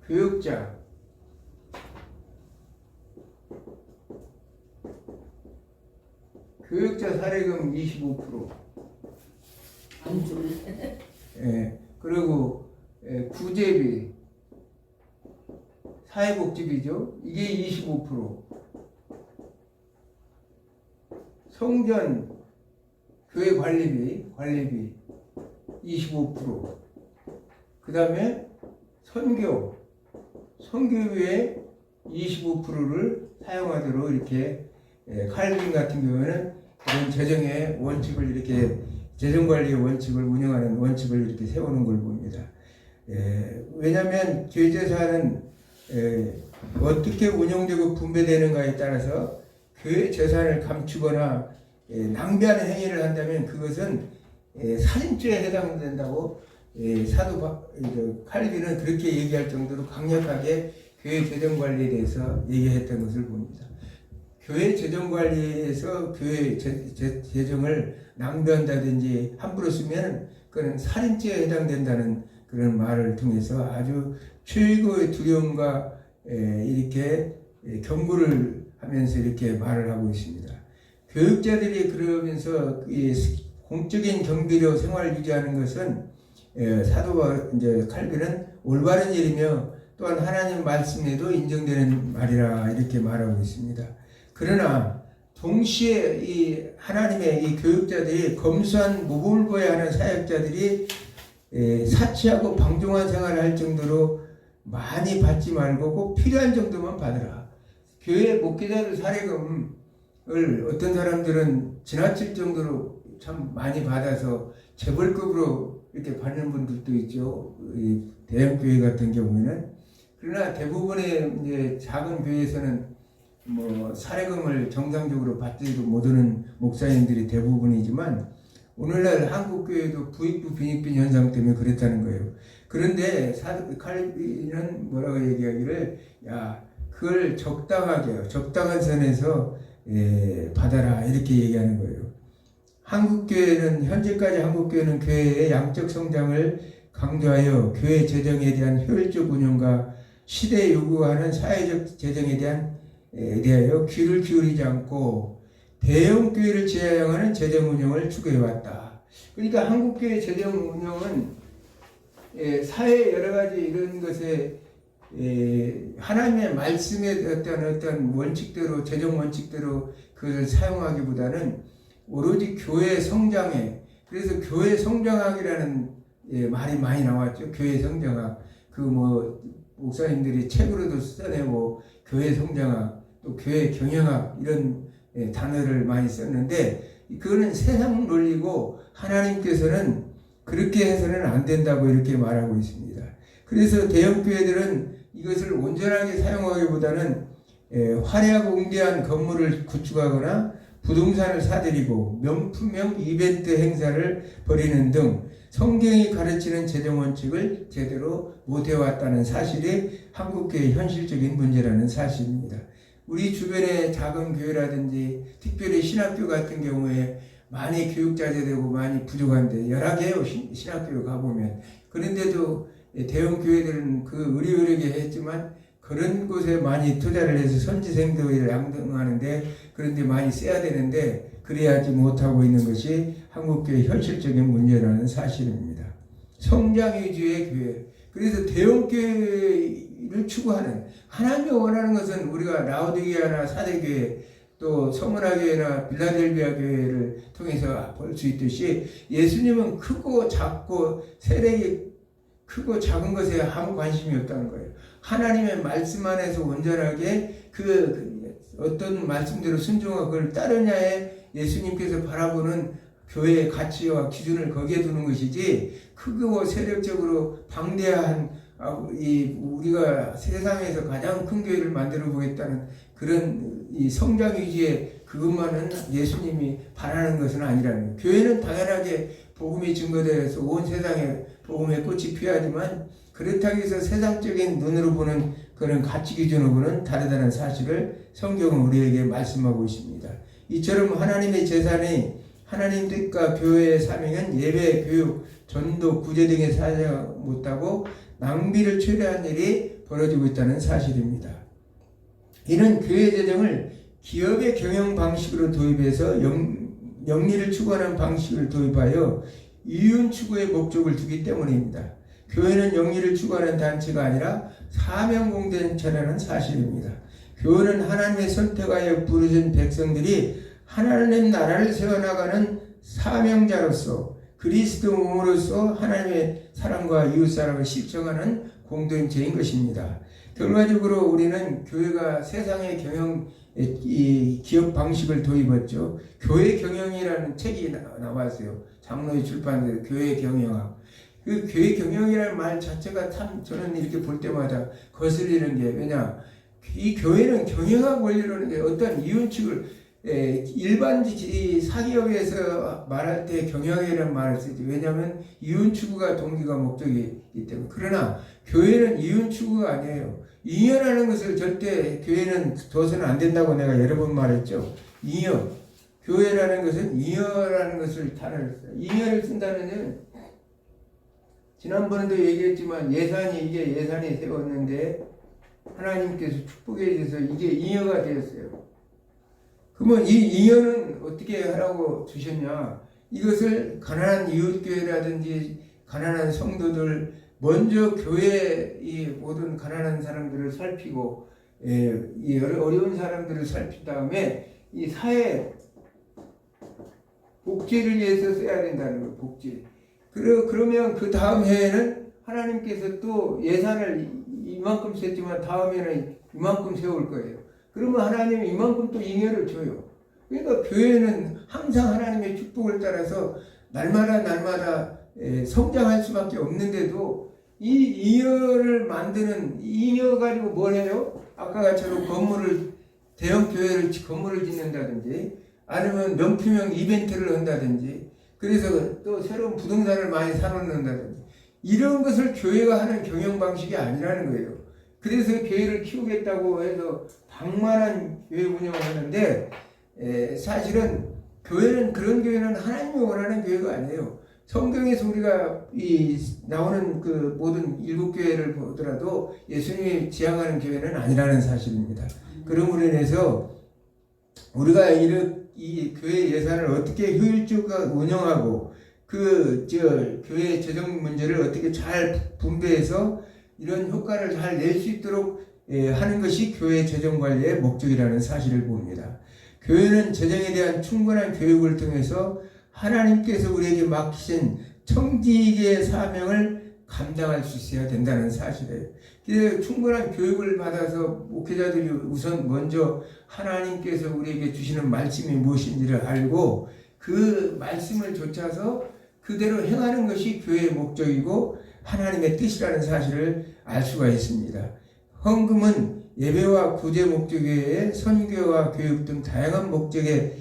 S1: 교역자 사례금 25%.
S2: 안 주네.
S1: 그리고 구제비, 사회복지비죠. 이게 25%. 성전, 교회 관리비 25%. 그 다음에 선교비의 25%를 사용하도록 이렇게 칼빈 같은 경우에는 그런 재정의 원칙을 이렇게 재정관리의 원칙을 운영하는 원칙을 이렇게 세우는 걸 봅니다. 왜냐하면 교회 재산은 어떻게 운영되고 분배되는가에 따라서 교회 재산을 감추거나 낭비하는 행위를 한다면 그것은 살인죄에 해당된다고 사도 칼빈은 그렇게 얘기할 정도로 강력하게 교회 재정관리에 대해서 얘기했던 것을 봅니다. 교회 재정관리에서 교회 재정을 낭비한다든지 함부로 쓰면 그건 살인죄에 해당된다는 그런 말을 통해서 아주 최고의 두려움과 이렇게 경고를 하면서 이렇게 말을 하고 있습니다. 교육자들이 그러면서 공적인 경비로 생활을 유지하는 것은 사도와 칼빈은 올바른 일이며 또한 하나님 말씀에도 인정되는 말이라 이렇게 말하고 있습니다. 그러나 동시에 이 하나님의 이 교육자들이 검소한 모범을 보여야 하는 사역자들이 사치하고 방종한 생활을 할 정도로 많이 받지 말고 꼭 필요한 정도만 받으라. 교회 목회자들 사례금을 어떤 사람들은 지나칠 정도로 참 많이 받아서 재벌급으로 이렇게 받는 분들도 있죠. 이 대형 교회 같은 경우에는. 그러나 대부분의 이제 작은 교회에서는 뭐 사례금을 정상적으로 받지도 못하는 목사님들이 대부분이지만 오늘날 한국 교회도 부익부 빈익빈 현상 때문에 그랬다는 거예요. 그런데 칼빈은 뭐라고 얘기하기를 그걸 적당하게 적당한 선에서 받아라 이렇게 얘기하는 거예요. 한국교회는 현재까지 한국교회는 교회의 양적 성장을 강조하여 교회 재정에 대한 효율적 운영과 시대에 요구하는 사회적 재정에 대하여 귀를 기울이지 않고 대형 교회를 지향하는 재정 운영을 추구해왔다. 그러니까 한국교회 재정 운영은 사회 여러 가지 이런 것에 하나님의 말씀의 어떤 원칙대로 재정 원칙대로 그것을 사용하기보다는 오로지 교회 성장에 그래서 교회 성장학이라는 말이 많이 나왔죠. 교회 성장학 그 뭐 목사님들이 책으로도 써내고 교회 성장학 또 교회 경영학 이런 단어를 많이 썼는데 그거는 세상 논리고 하나님께서는 그렇게 해서는 안 된다고 이렇게 말하고 있습니다. 그래서 대형 교회들은 이것을 온전하게 사용하기보다는 화려하고 웅대한 건물을 구축하거나 부동산을 사들이고 명품형 이벤트 행사를 벌이는 등 성경이 가르치는 재정 원칙을 제대로 못해왔다는 사실이 한국교회의 현실적인 문제라는 사실입니다. 우리 주변의 작은 교회라든지 특별히 신학교 같은 경우에 많이 교육자재되고 많이 부족한데 열악해요. 신학교 가보면. 그런데도 대형 교회들은 그 의료력에 했지만 그런 곳에 많이 투자를 해서 선지생도를 양성하는데 그런데 많이 써야 되는데 그래야지 못하고 있는 것이 한국교회의 현실적인 문제라는 사실입니다. 성장 위주의 교회. 그래서 대형 교회를 추구하는 하나님이 원하는 것은 우리가 라오디게아나 사대교회 또 서문화교회나 빌라델비아 교회를 통해서 볼 수 있듯이 예수님은 크고 작고 세력이 크고 작은 것에 아무 관심이 없다는 거예요. 하나님의 말씀 안에서 온전하게 그 어떤 말씀대로 순종하고 그걸 따르냐에 예수님께서 바라보는 교회의 가치와 기준을 거기에 두는 것이지 크고 세력적으로 방대한 우리가 세상에서 가장 큰 교회를 만들어 보겠다는 그런 이 성장 위주의 그것만은 예수님이 바라는 것은 아니라는 거예요. 교회는 당연하게 복음이 증거되어서 온 세상에 복음의 꽃이 피하지만 그렇다고 해서 세상적인 눈으로 보는 그런 가치 기준으로는 다르다는 사실을 성경은 우리에게 말씀하고 있습니다. 이처럼 하나님의 재산이 하나님 뜻과 교회의 사명은 예배, 교육, 전도, 구제 등에 사용 못하고 낭비를 초래한 일이 벌어지고 있다는 사실입니다. 이는 교회 재정을 기업의 경영 방식으로 도입해서 영리를 추구하는 방식을 도입하여 이윤 추구의 목적을 두기 때문입니다. 교회는 영리를 추구하는 단체가 아니라 사명 공동체라는 사실입니다. 교회는 하나님의 선택하여 부르신 백성들이 하나님 나라를 세워나가는 사명자로서 그리스도 몸으로서 하나님의 사랑과 이웃사랑을 실천하는 공동체인 것입니다. 결과적으로 우리는 교회가 세상의 경영 이 기업 방식을 도입했죠. 교회 경영이라는 책이 나왔어요. 장로의 출판된 교회 경영학. 그 교회 경영이라는 말 자체가 참 저는 이렇게 볼 때마다 거슬리는 게 왜냐 이 교회는 경영학 원리로는 어떤 이윤축을 일반 사기업에서 말할 때 경영이라는 말을 쓰지. 왜냐하면 이윤 추구가 동기가 목적이기 때문에. 그러나 교회는 이윤 추구가 아니에요. 이연하는 것을 절대 교회는 둬서는 안 된다고 내가 여러 번 말했죠. 이연. 교회라는 것은 이연하는 것을 단어를 써요. 이연을 쓴다는 지난번에도 얘기했지만 이게 예산이 세웠는데 하나님께서 축복해 주셔서 이게 이여가 되었어요. 그러면 이 이여는 어떻게 하라고 주셨냐? 이것을 가난한 이웃교회라든지 가난한 성도들 먼저 교회 이 모든 가난한 사람들을 살피고 이 어려운 사람들을 살핀 다음에 이 사회 복지를 위해서 써야 된다는 거예요. 복지. 그러면 그 다음 해에는 하나님께서 또 예산을 이만큼 셌지만 다음에는 이만큼 세울 거예요. 그러면 하나님이 이만큼 또 잉여를 줘요. 그러니까 교회는 항상 하나님의 축복을 따라서 날마다 성장할 수밖에 없는데도 이 잉여를 만드는 잉여 가지고 뭘 해요? 아까처럼 대형 교회를 건물을 짓는다든지 아니면 명품형 이벤트를 한다든지 그래서 또 새로운 부동산을 많이 사놓는다든지 이런 것을 교회가 하는 경영 방식이 아니라는 거예요. 그래서 교회를 키우겠다고 해서 방만한 교회 운영을 하는데 사실은 교회는 그런 교회는 하나님이 원하는 교회가 아니에요. 성경에서 우리가 나오는 그 모든 일곱 교회를 보더라도 예수님이 지향하는 교회는 아니라는 사실입니다. 그러므로 인해서 우리가 이 교회 예산을 어떻게 효율적으로 운영하고 교회 재정 문제를 어떻게 잘 분배해서 이런 효과를 잘 낼 수 있도록 하는 것이 교회 재정 관리의 목적이라는 사실을 봅니다. 교회는 재정에 대한 충분한 교육을 통해서 하나님께서 우리에게 맡기신 청지기의 사명을 감당할 수 있어야 된다는 사실이에요. 그래서 충분한 교육을 받아서 목회자들이 우선 먼저 하나님께서 우리에게 주시는 말씀이 무엇인지를 알고 그 말씀을 좇아서 그대로 행하는 것이 교회의 목적이고 하나님의 뜻이라는 사실을 알 수가 있습니다. 헌금은 예배와 구제 목적 외에 선교와 교육 등 다양한 목적에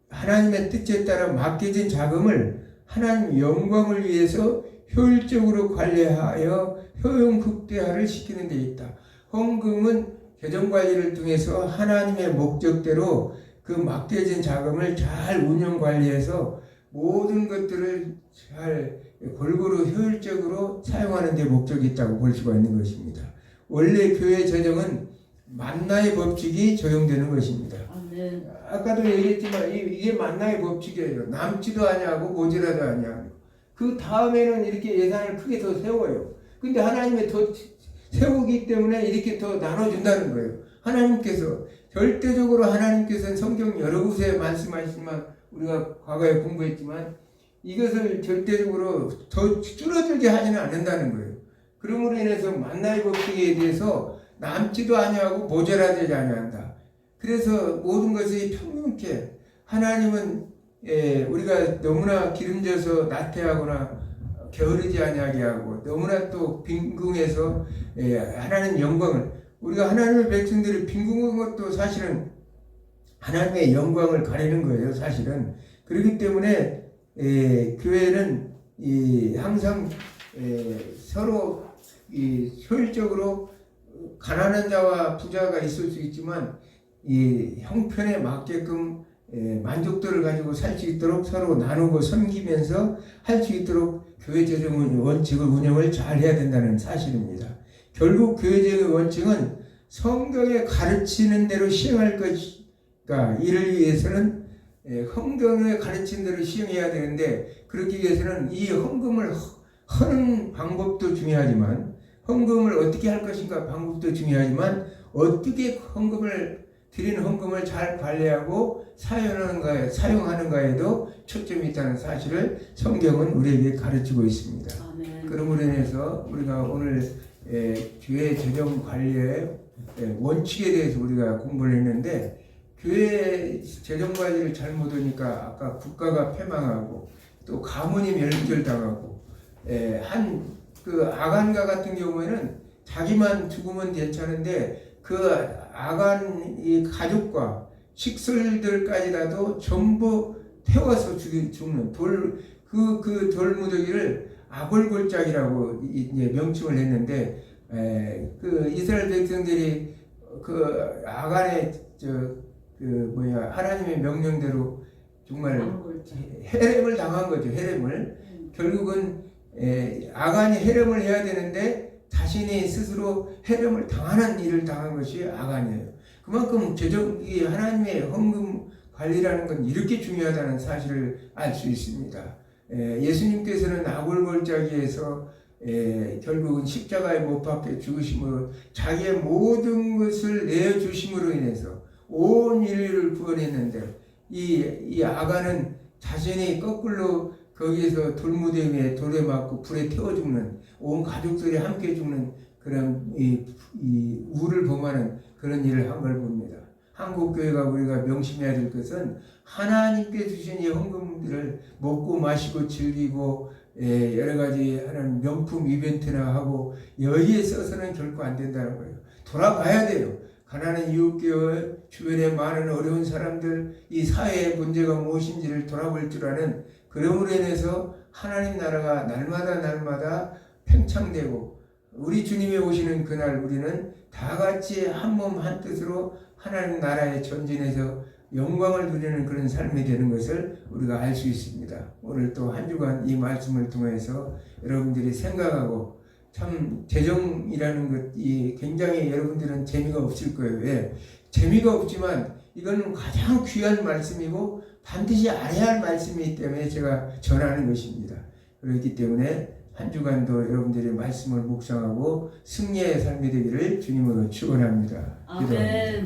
S1: 하나님의 뜻에 따라 맡겨진 자금을 하나님 영광을 위해서 효율적으로 관리하여 효용 극대화를 시키는 데 있다. 헌금은 재정관리를 통해서 하나님의 목적대로 그 맡겨진 자금을 잘 운영 관리해서 모든 것들을 잘 골고루 효율적으로 사용하는 데 목적이 있다고 볼 수가 있는 것입니다. 원래 교회 재정은 만나의 법칙이 적용되는 것입니다. 아까도 얘기했지만 이게 만나의 법칙이에요. 남지도 아니하고 모자라도 아니하고 그 다음에는 이렇게 예산을 크게 더 세워요. 근데 하나님이 더 세우기 때문에 이렇게 더 나눠준다는 거예요. 하나님께서 절대적으로 하나님께서는 성경 여러 곳에 말씀하시지만 우리가 과거에 공부했지만 이것을 절대적으로 더 줄어들게 하지는 않는다는 거예요. 그러므로 인해서 만나의 법칙에 대해서 남지도 아니하고 모자라지 아니한다. 그래서 모든 것이 평균케 하나님은 우리가 너무나 기름져서 나태하거나 게으르지 아니하게 하고 너무나 또 빈궁해서 하나님 영광을 우리가 하나님의 백성들이 빈궁한 것도 사실은 하나님의 영광을 가리는 거예요. 사실은 그렇기 때문에 교회는 항상 서로 효율적으로 가난한 자와 부자가 있을 수 있지만 이 형편에 맞게끔 만족도를 가지고 살 수 있도록 서로 나누고 섬기면서 할 수 있도록 교회 재정 원칙을 운영을 잘 해야 된다는 사실입니다. 결국 교회 재정 원칙은 성경에 가르치는 대로 시행할 것이니까 이를 위해서는 성경에 가르치는 대로 시행해야 되는데 그렇기 위해서는 이 헌금을 하는 방법도 중요하지만 헌금을 어떻게 할 것인가 방법도 중요하지만 어떻게 드리는 헌금을 잘 관리하고 사용하는가에도 초점이 있다는 사실을 성경은 우리에게 가르치고 있습니다.
S2: 아멘.
S1: 그러므로 인해서 우리가 오늘 교회 재정 관리의 원칙에 대해서 우리가 공부를 했는데 교회 재정 관리를 잘못하니까 아까 국가가 패망하고 또 가문이 멸절당하고 한 그 아간과 같은 경우에는 자기만 죽으면 괜찮은데 그 아간 이 가족과 식솔들까지라도 전부 태워서 죽는 그 돌무더기를 아골골짜기라고 이제 명칭을 했는데 그 이스라엘 백성들이 그 아간의 하나님의 명령대로 정말 해렘을 당한 거죠. 해렘을 결국은 아간이 해렘을 해야 되는데 자신이 스스로 해렘을 당하는 일을 당한 것이 아간이에요. 그만큼 이 하나님의 헌금 관리라는 건 이렇게 중요하다는 사실을 알 수 있습니다. 예수님께서는 아골골짜기에서 결국은 십자가에 못 박혀 죽으심으로 자기의 모든 것을 내어주심으로 인해서 온 인류를 구원했는데 이 아간은 자신이 거꾸로 거기에서 돌무덤에 돌에 맞고 불에 태워 죽는, 온 가족들이 함께 죽는 그런 이 우를 범하는 그런 일을 한 걸 봅니다. 한국교회가 우리가 명심해야 될 것은 하나님께 주신 이 헌금들을 먹고 마시고 즐기고 여러 가지 하는 명품 이벤트나 하고 여기에 써서는 결코 안 된다는 거예요. 돌아봐야 돼요. 가난한 이웃교회, 주변에 많은 어려운 사람들, 이 사회의 문제가 무엇인지를 돌아볼 줄 아는, 그러므로 인해서 하나님 나라가 날마다 팽창되고 우리 주님이 오시는 그날 우리는 다 같이 한 몸 한 뜻으로 하나님 나라에 전진해서 영광을 누리는 그런 삶이 되는 것을 우리가 알 수 있습니다. 오늘 또 한 주간 이 말씀을 통해서 여러분들이 생각하고, 참 재정이라는 것이 굉장히 여러분들은 재미가 없을 거예요. 왜? 재미가 없지만 이거는 가장 귀한 말씀이고 반드시 알아야 할 말씀이기 때문에 제가 전하는 것입니다. 그렇기 때문에 한 주간도 여러분들의 말씀을 묵상하고 승리의 삶이 되기를 주님으로 축원합니다.
S2: 아멘.